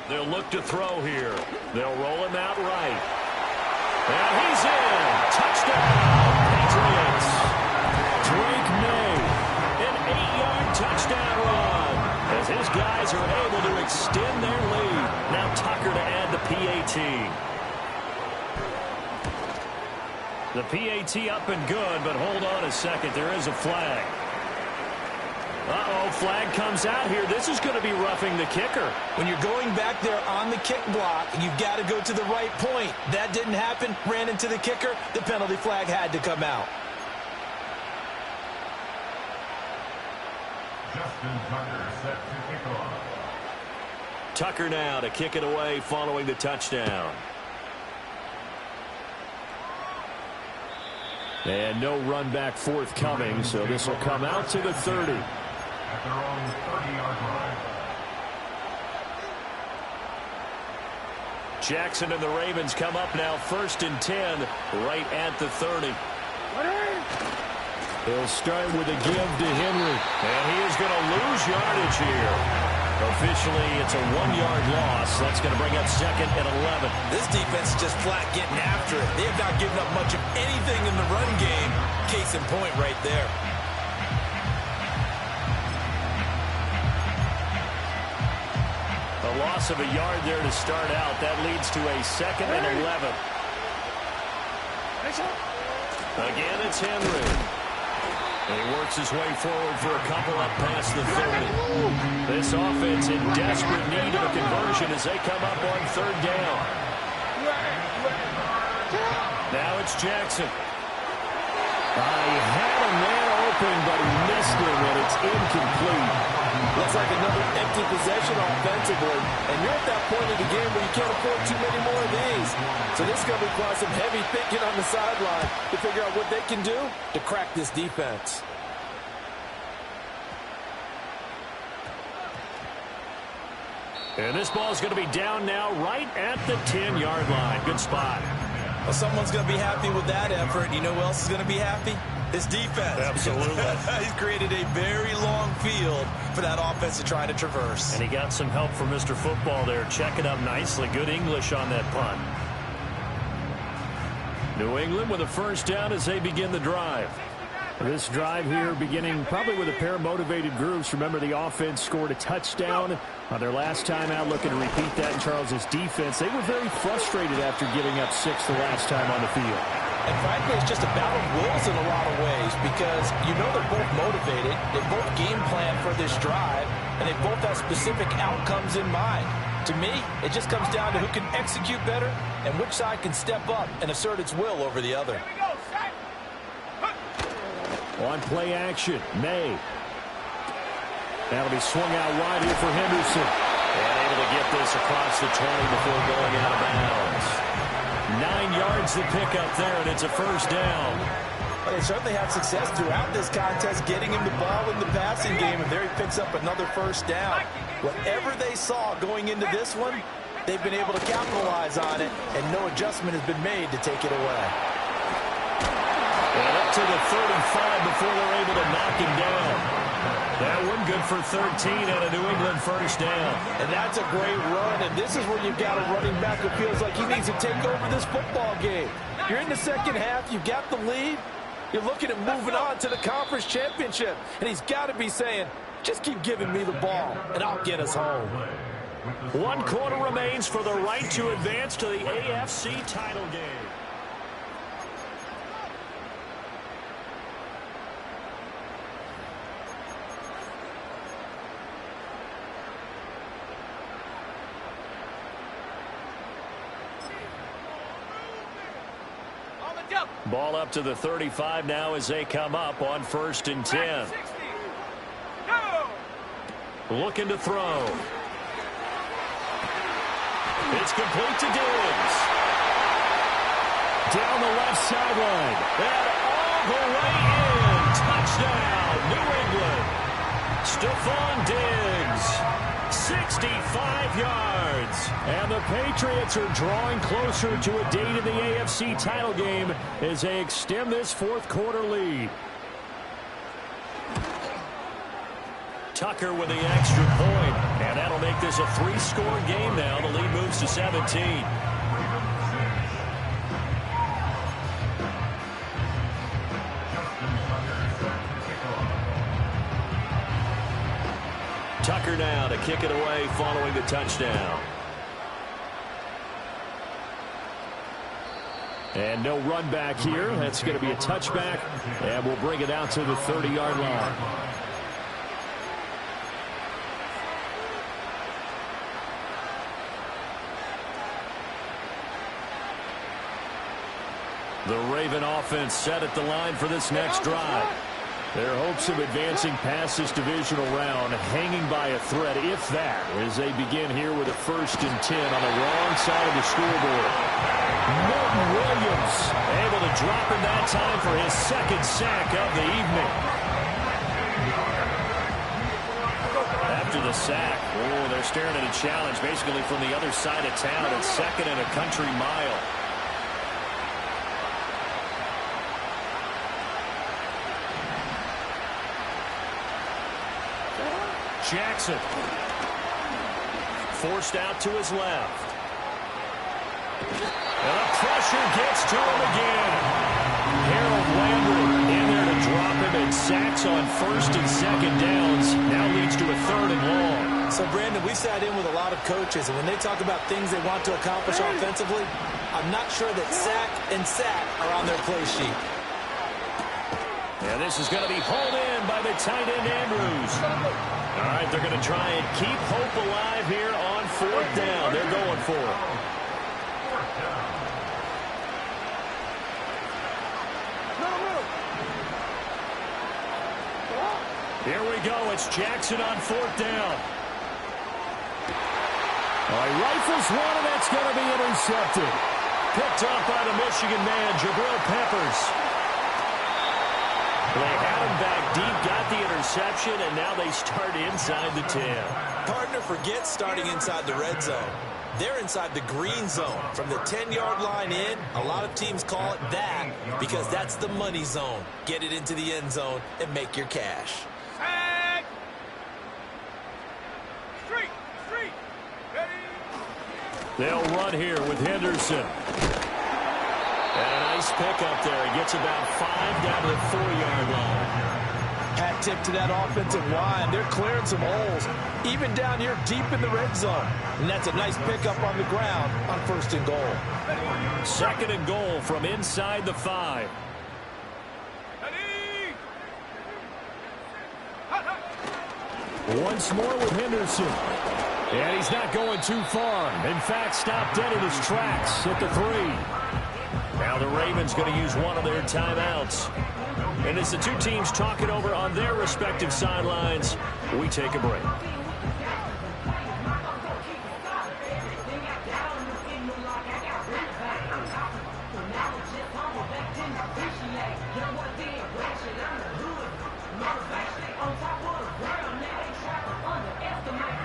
Speaker 11: They'll look to throw here. They'll roll him out right. And he's in. Touchdown, Patriots. Drake May, an 8-yard touchdown run as his guys are able to extend their lead. Now Tucker to add the PAT. The PAT up and good, but hold on a second. There is a flag. Uh-oh, flag comes out here. This is going to be roughing the kicker.
Speaker 8: When you're going back there on the kick block, you've got to go to the right point. That didn't happen. Ran into the kicker. The penalty flag had to come out.
Speaker 12: Justin Tucker set to kick off.
Speaker 11: Tucker now to kick it away following the touchdown. And no run back forthcoming, so this will come out to the 30.
Speaker 12: At their own 30-yard line.
Speaker 11: Jackson and the Ravens come up now 1st and 10 right at the 30. He'll start with a give to Henry. And he is going to lose yardage here. Officially, it's a 1-yard loss. That's going to bring up 2nd and 11.
Speaker 8: This defense is just flat getting after it. They have not given up much of anything in the run game. Case in point right there.
Speaker 11: A loss of a yard there to start out. That leads to a 2nd and 11. Again, it's Henry. And he works his way forward for a couple up past the 30. This offense in desperate need of a conversion as they come up on 3rd down. Now it's Jackson. He had a man open, but he missed him, and it's incomplete.
Speaker 10: Looks like another empty possession offensively. And you're at that point of the game where you can't afford too many more of these. So this is going to require some heavy thinking on the sideline to figure out what they can do to crack this defense.
Speaker 11: And this ball is going to be down now right at the 10-yard line. Good spot.
Speaker 8: Well, someone's going to be happy with that effort. You know who else is going to be happy? His defense.
Speaker 11: Absolutely.
Speaker 8: He's created a very long field for that offense to try to traverse.
Speaker 11: And he got some help from Mr. Football there, checking up nicely. Good English on that punt. New England with a 1st down as they begin the drive. This drive here beginning probably with a pair of motivated groups. Remember, the offense scored a touchdown on their last time out, looking to repeat that in Charles's defense. They were very frustrated after giving up 6 the last time on the field.
Speaker 8: And frankly, it's just a battle of wills in a lot of ways because you know they're both motivated. They both game plan for this drive, and they both have specific outcomes in mind. To me, it just comes down to who can execute better and which side can step up and assert its will over the other.
Speaker 11: On play action, May. That'll be swung out wide here for Henderson. And able to get this across the 20 before going out of bounds. 9 yards to pick up there, and it's a 1st down.
Speaker 8: Well, they certainly had success throughout this contest getting him the ball in the passing game, and there he picks up another 1st down. Whatever they saw going into this one, they've been able to capitalize on it, and no adjustment has been made to take it away.
Speaker 11: And up to the 35 before they're able to knock him down. That one good for 13 and a New England 1st down.
Speaker 10: And that's a great run, and this is where you've got a running back who feels like he needs to take over this football game. You're in the 2nd half, you've got the lead, you're looking at moving on to the conference championship, and he's got to be saying, just keep giving me the ball, and I'll get us home.
Speaker 11: 1 quarter remains for the right to advance to the AFC title game. Ball up to the 35 now as they come up on 1st and 10. Looking to throw. It's complete to Diggs. Down the left sideline. And all the way in. Touchdown, New England. Still Stefon Diggs, 65 yards. And the Patriots are drawing closer to a date in the AFC title game as they extend this fourth quarter lead. Tucker with the extra point, and that'll make this a three-score game now. The lead moves to 17. Tucker now to kick it away following the touchdown. And no run back here. That's going to be a touchback, and we'll bring it out to the 30-yard line. The Raven offense set at the line for this next drive. Their hopes of advancing past this divisional round hanging by a thread, if that, as they begin here with a 1st and 10 on the wrong side of the scoreboard. Milton Williams able to drop in that time for his 2nd sack of the evening. After the sack, they're staring at a challenge basically from the other side of town at 2nd and a country mile. Jackson forced out to his left. And the pressure gets to him again. Harold Landry in there to drop him, and sacks on 1st and 2nd downs now leads to a 3rd and long.
Speaker 8: So, Brandon, we sat in with a lot of coaches, and when they talk about things they want to accomplish offensively, I'm not sure that sack and sack are on their play sheet.
Speaker 11: And this is going to be hauled in by the tight end, Andrews. All right, they're going to try and keep hope alive here on 4th down. They're going for it. Here we go. It's Jackson on 4th down. All right, rifles one, and that's going to be intercepted. Picked up by the Michigan man, Jabril Peppers. They had him back deep, got the interception, and now they start inside the 10.
Speaker 8: Partner, forget starting inside the red zone. They're inside the green zone. From the 10-yard line in, a lot of teams call it that because that's the money zone. Get it into the end zone and make your cash.
Speaker 9: Street. Ready.
Speaker 11: They'll run here with Henderson. And a nice pick up there. He gets about 5 down to the 4-yard line.
Speaker 10: Hat tip to that offensive line. They're clearing some holes, even down here deep in the red zone. And that's a nice pickup on the ground on 1st and goal.
Speaker 11: 2nd and goal from inside the 5. Once more with Henderson. And he's not going too far. In fact, stopped dead in his tracks at the 3. Now the Ravens going to use one of their timeouts. And as the two teams talk it over on their respective sidelines, we take a break.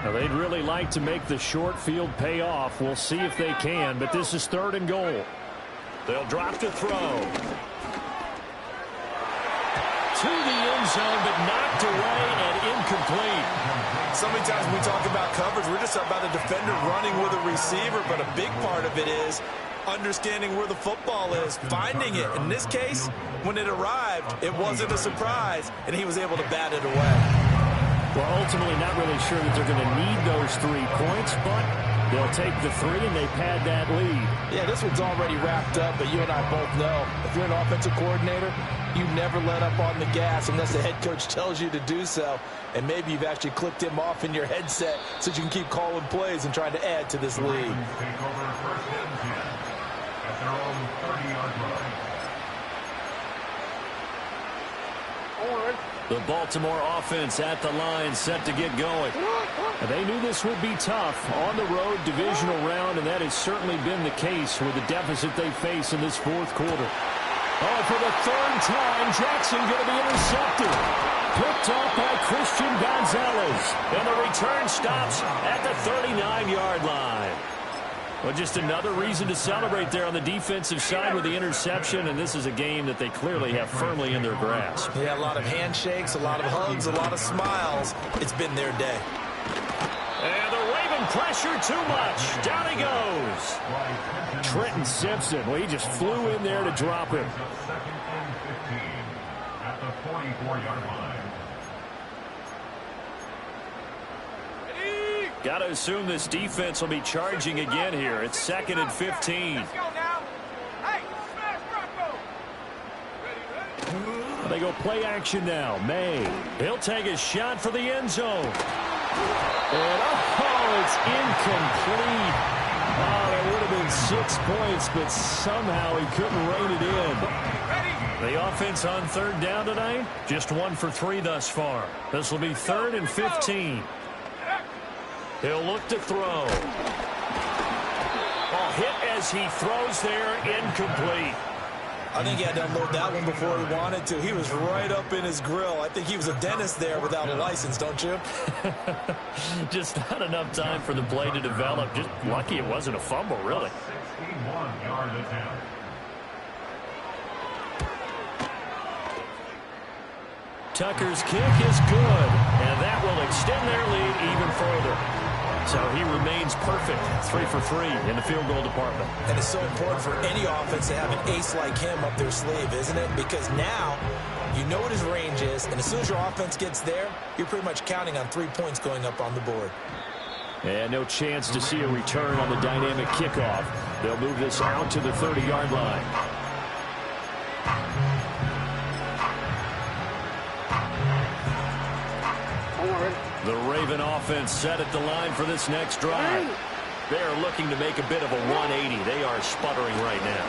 Speaker 11: Now they'd really like to make the short field pay off. We'll see if they can, but this is 3rd and goal. They'll drop to throw. To the end zone, but knocked away and incomplete.
Speaker 8: So many times when we talk about coverage, we're just about a defender running with a receiver, but a big part of it is understanding where the football is, finding it. In this case, when it arrived, it wasn't a surprise, and he was able to bat it away.
Speaker 11: Well, ultimately, not really sure that they're going to need those 3 points, but they'll take the 3 and they pad that lead.
Speaker 10: Yeah, this one's already wrapped up, but you and I both know if you're an offensive coordinator, you never let up on the gas unless the head coach tells you to do so. And maybe you've actually clicked him off in your headset so you can keep calling plays and trying to add to this lead.
Speaker 12: Take over 1st and 10 at their own 30-yard line.
Speaker 11: The Baltimore offense at the line set to get going. And they knew this would be tough on the road divisional round, and that has certainly been the case with the deficit they face in this 4th quarter. Oh, for the 3rd time, Jackson going to be intercepted. Picked off by Christian Christian Gonzalez. And the return stops at the 39-yard line. Well, just another reason to celebrate there on the defensive side with the interception, and this is a game that they clearly have firmly in their grasp.
Speaker 8: Yeah, a lot of handshakes, a lot of hugs, a lot of smiles. It's been their day.
Speaker 11: And the Raven pressure too much. Down he goes. Trenton Simpson, well, he just flew in there to drop him.
Speaker 12: Second and 15 at the 44-yard line.
Speaker 11: Got to assume this defense will be charging again here. It's 2nd and 15.
Speaker 9: Let's go now. Hey, smash Rocco.
Speaker 11: They go play action now. May. He'll take a shot for the end zone. And it's incomplete. Oh, that would have been 6 points, but somehow he couldn't rein it in. The offense on 3rd down tonight, just 1 for 3 thus far. This will be 3rd and 15. He'll look to throw. Ball hit as he throws there, incomplete.
Speaker 8: I think he had to unload that one before he wanted to. He was right up in his grill. I think he was a dentist there without a license, don't you?
Speaker 11: Just not enough time for the play to develop. Just lucky it wasn't a fumble, really.
Speaker 12: 61-yard attempt.
Speaker 11: Tucker's kick is good, and that will extend their lead even further. So he remains perfect, 3 for 3 in the field goal department.
Speaker 8: And it's so important for any offense to have an ace like him up their sleeve, isn't it? Because now you know what his range is, and as soon as your offense gets there, you're pretty much counting on 3 points going up on the board.
Speaker 11: And no chance to see a return on the dynamic kickoff. They'll move this out to the 30-yard line. The Raven offense set at the line for this next drive. They're looking to make a bit of a 180. They are sputtering right now.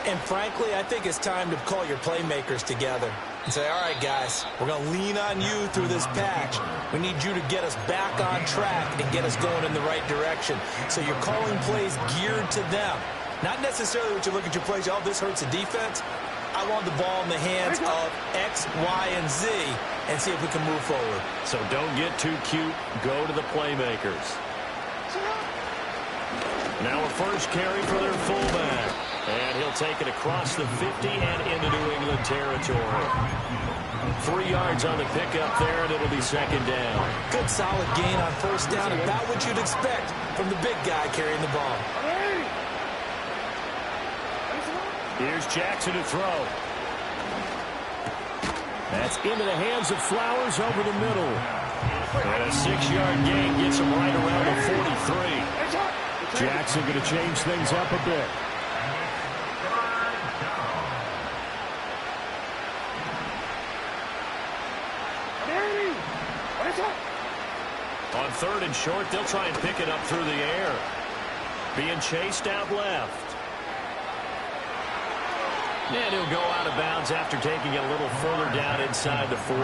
Speaker 8: And frankly, I think it's time to call your playmakers together and say, all right, guys, we're going to lean on you through this patch. We need you to get us back on track and get us going in the right direction. So you're calling plays geared to them. Not necessarily what you look at your plays, oh, this hurts the defense. I want the ball in the hands of X, Y, and Z and see if we can move forward.
Speaker 11: So don't get too cute. Go to the playmakers. Now a first carry for their fullback. And he'll take it across the 50 and into New England territory. 3 yards on the pickup there, and it'll be 2nd down.
Speaker 8: Good solid gain on 1st down, about what you'd expect from the big guy carrying the ball.
Speaker 11: Here's Jackson to throw. That's into the hands of Flowers over the middle. And a 6-yard gain gets him right around the 43. Jackson going to change things up a bit. On 3rd and short, they'll try and pick it up through the air. Being chased out left. And he'll go out of bounds after taking it a little further down inside the 40.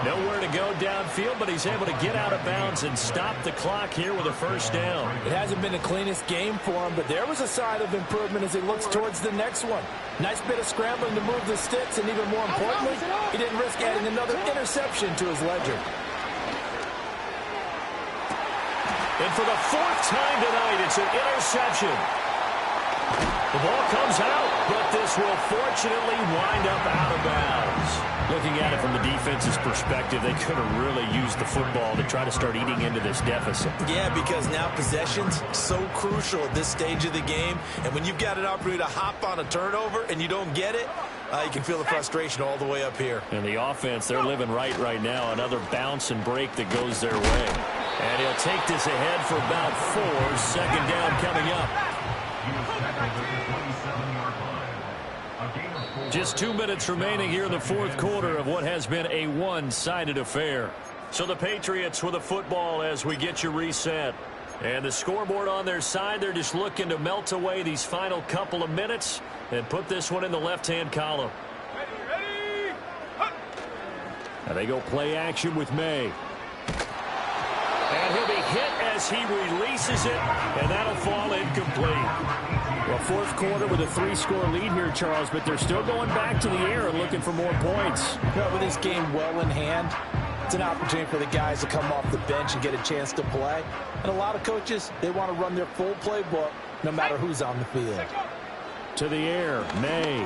Speaker 11: Nowhere to go downfield, but he's able to get out of bounds and stop the clock here with a 1st down.
Speaker 10: It hasn't been the cleanest game for him, but there was a sign of improvement as he looks towards the next one. Nice bit of scrambling to move the sticks, and even more importantly, he didn't risk adding another interception to his ledger.
Speaker 11: And for the 4th time tonight, it's an interception. The ball comes out, but this will fortunately wind up out of bounds. Looking at it from the defense's perspective, they could have really used the football to try to start eating into this deficit.
Speaker 8: Yeah, because now possession's so crucial at this stage of the game. And when you've got an opportunity to hop on a turnover and you don't get it, you can feel the frustration all the way up here.
Speaker 11: And the offense, they're living right now. Another bounce and break that goes their way. And he'll take this ahead for about 4. 2nd down coming up. Just 2 minutes remaining here in the 4th quarter of what has been a one-sided affair. So the Patriots with a football as we get you reset. And the scoreboard on their side, they're just looking to melt away these final couple of minutes and put this one in the left-hand column.
Speaker 9: Ready.
Speaker 11: Now they go play action with May. And he'll be hit as he releases it, and that'll fall incomplete. Well, 4th quarter with a 3-score lead here, Charles, but they're still going back to the air and looking for more points.
Speaker 10: Well, with this game well in hand,
Speaker 8: It's an opportunity for the guys to come off the bench and get a chance to play. And a lot of coaches, they want to run their full playbook no matter who's on the field.
Speaker 11: To the air, May.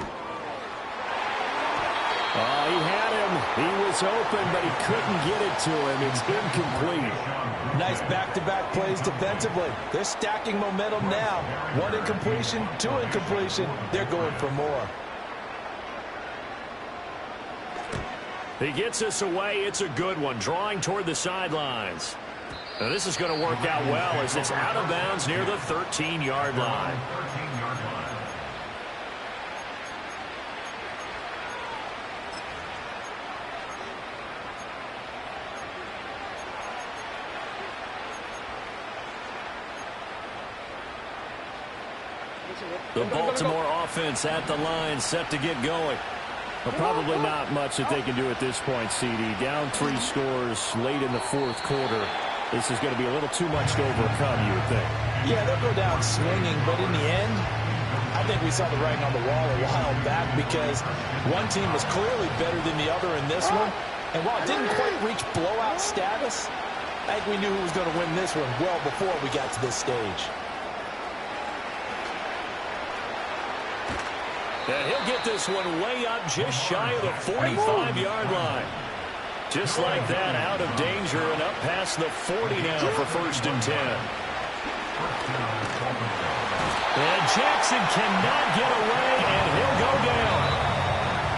Speaker 11: Oh, he had him. He was open, but he couldn't get it to him. It's incomplete.
Speaker 8: Nice back-to-back plays defensively. They're stacking momentum now. 1 incompletion, 2 incompletion. They're going for more.
Speaker 11: He gets us away. It's a good one, drawing toward the sidelines. Now, this is going to work out well as it's out of bounds near the 13-yard line. The Baltimore offense at the line, set to get going. But probably not much that they can do at this point, CD. Down 3 scores late in the 4th quarter. This is going to be a little too much to overcome, you would think.
Speaker 8: Yeah, they'll go down swinging, but in the end, I think we saw the writing on the wall a while back because one team was clearly better than the other in this one. And while it didn't quite reach blowout status, I think we knew who was going to win this one well before we got to this stage.
Speaker 11: And he'll get this one way up just shy of the 45-yard line. Just like that, out of danger and up past the 40 now for 1st and 10. And Jackson cannot get away, and he'll go down.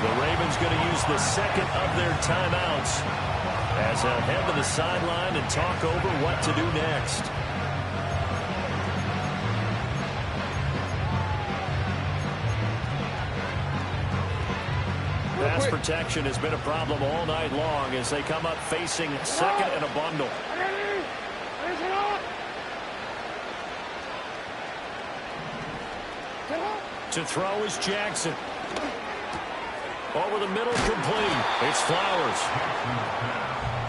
Speaker 11: The Ravens going to use the 2nd of their timeouts as they'll head to the sideline and talk over what to do next. Pass protection has been a problem all night long as they come up facing 2nd and a bundle. To throw is Jackson. Over the middle, complete. It's Flowers.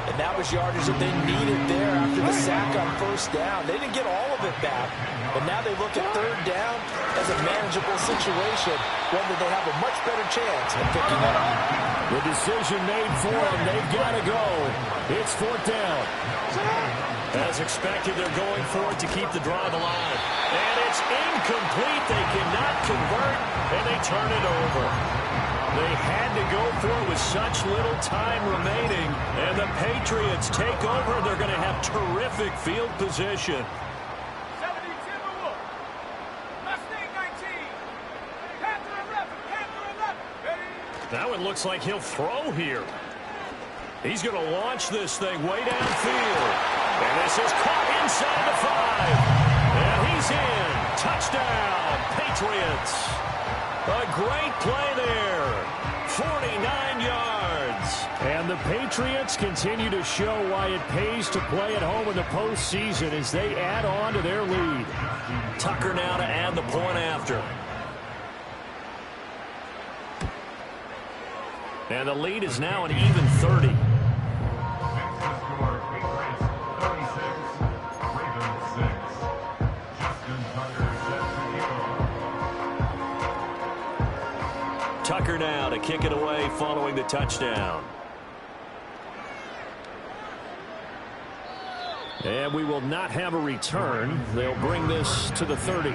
Speaker 8: And that was yardage that they needed there after the sack on 1st down. They didn't get all of it back, but now they look at 3rd down as a manageable situation, one that they have a much better chance of picking up.
Speaker 11: The decision made for them. They've got to go. It's 4th down. As expected, they're going for it to keep the drive alive. And it's incomplete. They cannot convert, and they turn it over. They had to go for it with such little time remaining. And the Patriots take over. They're going to have terrific field position.
Speaker 9: 70 Timberwolves. Mustang 19. Panther 11. Ready?
Speaker 11: That one looks like he'll throw here. He's going to launch this thing way downfield. And this is caught inside the 5. And he's in. Touchdown, Patriots. A great play there. 49 yards. And the Patriots continue to show why it pays to play at home in the postseason as they add on to their lead. Tucker now to add the point after. And the lead is now an even 30. Tucker now to kick it away following the touchdown. And we will not have a return. They'll bring this to the 30.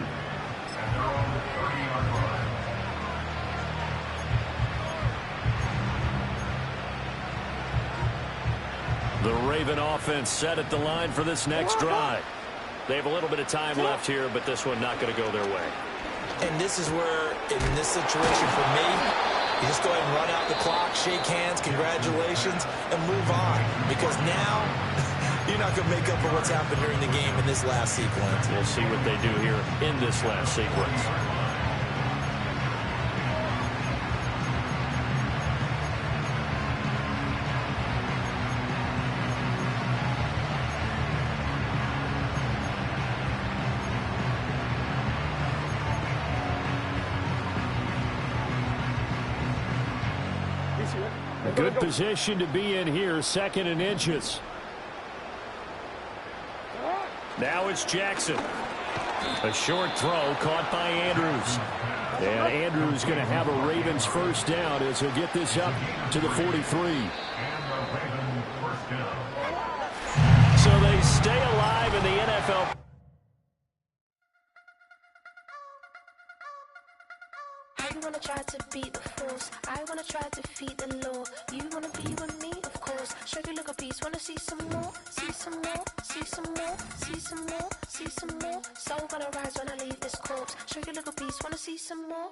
Speaker 11: The Raven offense set at the line for this next drive. They have a little bit of time left here, but this one not going to go their way.
Speaker 8: And this is where, in this situation for me, you just go ahead and run out the clock, shake hands, congratulations, and move on. Because now, you're not going to make up for what's happened during the game in this last sequence.
Speaker 11: We'll see what they do here in this last sequence. Good position to be in here, 2nd and inches. Now it's Jackson. A short throw caught by Andrews. And Andrews going to have a Ravens 1st down as he'll get this up to the 43.
Speaker 12: And the Ravens First down.
Speaker 11: So they stay alive in the NFL.
Speaker 13: I wanna try to beat the force. I wanna try to defeat the law. You wanna be with me, of course. Show you look a piece. Wanna see some more? See some more? See some more? See some more? See some more? Soul gonna rise when I leave this corpse. Show you look a piece. Wanna see some more?